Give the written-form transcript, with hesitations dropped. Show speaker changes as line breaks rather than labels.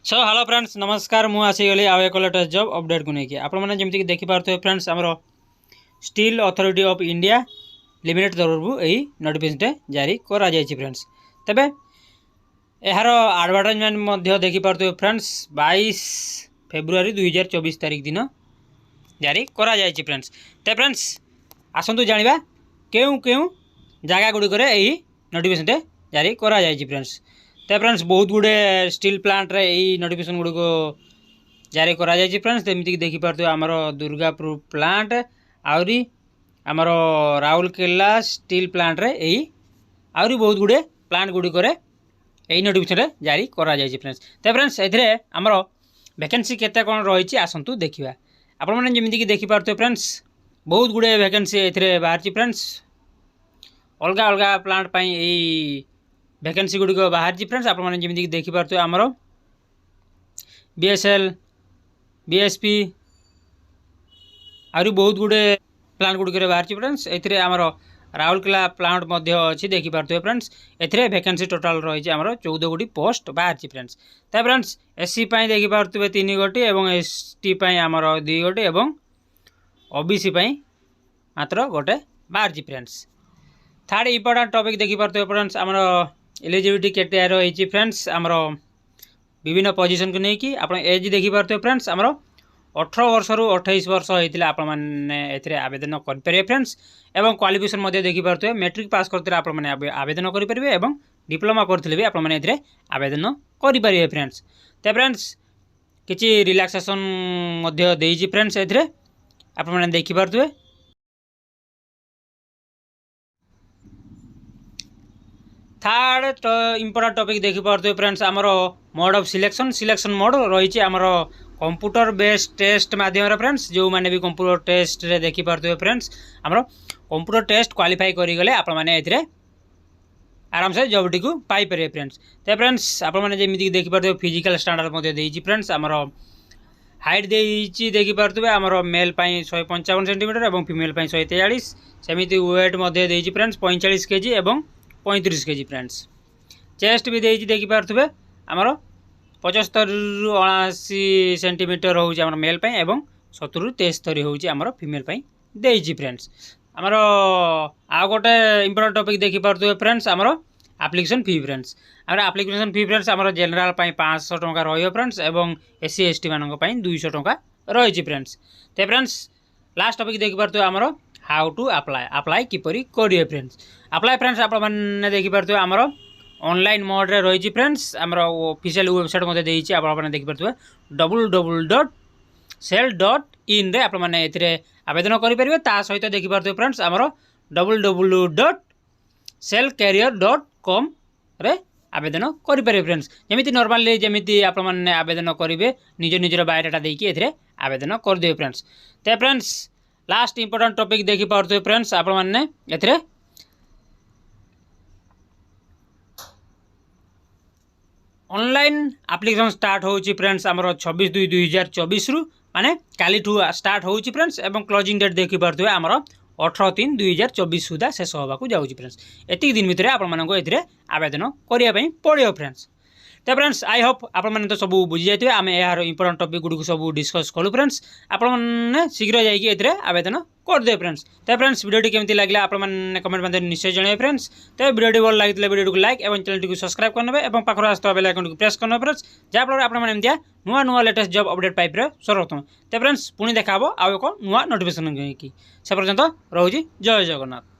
So hello friends नमस्कार मु आसीगली आउ एक लेटेस्ट जॉब अपडेट को लेकिन आपने जमीक देखिपे फ्रेंड्स आमर steel authority of India limited तरफ यही नोटिफिकेशन जारी करा जायछि फ्रेंड्स। तबे यार आडभाटाइजमेंट देखिपे फ्रेंड्स 22 फेब्रुआरी 2024 तारीख दिन जारी करा जायछि फ्रेंड्स। ते फ्रेंड्स आसतु जानिबा केउ केउ जगह गुड़िक यही नोटिफिकेशन जारी करा जायछि फ्रेंड्स। तो फ्रेंड्स बहुत गुड़े स्टील प्लांट रे यही नोटिफिकेशन गुड़िक जारी करा जायछि फ्रेंड्स। जमीक देखिपे आमर दुर्गापुर प्लांट आउरी आमर राउरकेला स्टील प्लांट रे यही आउरी बहुत गुड़े प्लांट गुड़िक यही नोटिफिकेशन जारी करा जायछि फ्रेंड्स। तो फ्रेंड्स एथिरे आमर वैकेंसी केते कोन रहिछि आसंतु देखिबा। आपण माने जमीक देखिपे फ्रेंड्स बहुत गुड़े वैकेंसी एथिरे बाहरछि फ्रेंड्स। अलगा अलगा प्लांट पई यही वैकेंसी गुड़िक बाहर फ्रेंड्स। आपने जमीक देखिपे आमर बीएसएल बीएसपी आहुरी बहुत गुड़े प्लांट गुड़िक बाहर फ्रेंड्स। एथिरे आमर राउरकेला प्लांट अच्छी देखिपे फ्रेंड्स। एथिरे वैकेंसी टोटाल रही आमर 14 गोटी पोस्ट बाहर फ्रेंड्स। तो फ्रेंड्स एससी देखिपे 3 गोटी और एसटी आमर 2 गोटी और ओबीसी मात्र गोटे बाहर फ्रेंड्स। थर्ड इंपोर्टेंट टॉपिक देखिपे फ्रेंड्स आमर एलिजिबिलिटी केते रही फ्रेंड्स। आमर विभिन्न पोजीशन को लेकिन आप एज देखिपे फ्रेंड्स आमर 18 वर्ष रु 28 वर्ष होता आप आवेदन करेंगे फ्रेंड्स। एवं क्वालिफिकेशन देखिपे मैट्रिक पास करते आप आवेदन करेंगे और डिप्लोमा करते भी आप आवेदन करेंगे फ्रेंड्स। तो फ्रेंड्स किसी रिलैक्सेशन देजी फ्रेंड्स एथिरे आप देखिपे। थर्ड इंपोर्टेंट टॉपिक देखिपे फ्रेंड्स आमर मोड ऑफ सिलेक्शन मोड रही आमर कंप्यूटर बेस्ड टेस्ट माध्यम फ्रेंड्स। जो मैंने भी कंप्यूटर टेस्ट रे देखिपे फ्रेंड्स आमर कंप्यूटर टेस्ट क्वालिफाई करिगले आप आराम से जॉब टी पाइपर फ्रेंड्स। तो फ्रेंड्स आपने जमीक देखिपे फिजिकल स्टैंडर्ड फ्रेंड्स आमर हाइट देखिपे आमर मेल 155 सेंटीमीटर और फीमेल 143 सेमती वेट फ्रेंड्स 45 केजी और 35 केजी फ्रेंड्स। चेस्ट भी देखिपे आमर 75 रु 79 सेंटीमीटर हूँ आम मेल और 70 रु 73 हूँ आम फीमेल देजी फ्रेंड्स। आमर आ गोटे इंपोर्टेंट टॉपिक देखिपे फ्रेंड्स आमर एप्लिकेशन फी फ्रेंड्स। आमर एप्लिकेशन फी फ्रेंड्स आमर जनरल 500 टंका रही फ्रेंड्स और एससी एसटी मानक 200 टंका रही फ्रेंड्स। तो फ्रेंड्स लास्ट टॉपिक देखिपे आमर हाउ टू अप्लाई किपरि करिए फ्रेंड्स। अप्लाई फ्रेंड्स आपने देखिपे आमर ऑनलाइन मोड रे रही फ्रेंड्स। आमर ऑफिशियल वेबसाइट आपने देखिपे www.cell.in रे आपने आवेदन करेंगे। ता सहित देखिपे फ्रेंड्स आमर www.cellcareer.com रे आवेदन करेंगे फ्रेंड्स। जमी नॉर्मली जमी आपने आवेदन करेंगे निज निजर बायोडाटा देके आवेदन करदे फ्रेंड्स। तो फ्रेंड्स लास्ट इंपोर्टेंट टॉपिक देखिपे फ्रेंड्स आपने एथिरे ऑनलाइन एप्लिकेशन स्टार्ट होची फ्रेंड्स आमर 26/2/2024 रु माने काली ठू स्टार्ट होची फ्रेंड्स एवं क्लोजिंग डेट देखिपे आमर 18/3/2024 सुधा शेष होगा जाऊँगी फ्रेंड्स। एति दिन भितर आपको आवेदन करने पड़ो फ्रेंड्स। तो फ्रेंड्स आई होप आपने तो सब बुझी जाइए आम यार इंपोर्टेंट टॉपिक गुड़ सब डिस्कस कलु फ्रेंड्स। आपने शीघ्र जाइए आवेदन करदे फ्रेंड्स। तो फ्रेंड्स वीडियो केमती लगे आपने कमेंट मध्य निश्चय जन फ्रेंड्स। तो वीडियो भल लगी वीडियो को लाइक और चैनल को सब्सक्राइब करने और पाखर आसता बेल आइकन को प्रेस करने फ्रेंड्स जहाँफल आपने नुआ नुआ लेटेस्ट जॉब अपडेट पाइपर सर्वप्रथम। तो फ्रेंड्स पुणी देखा आउ एक नुआ नोटिफिकेशन से पर्यंत रोजी जय जगन्नाथ।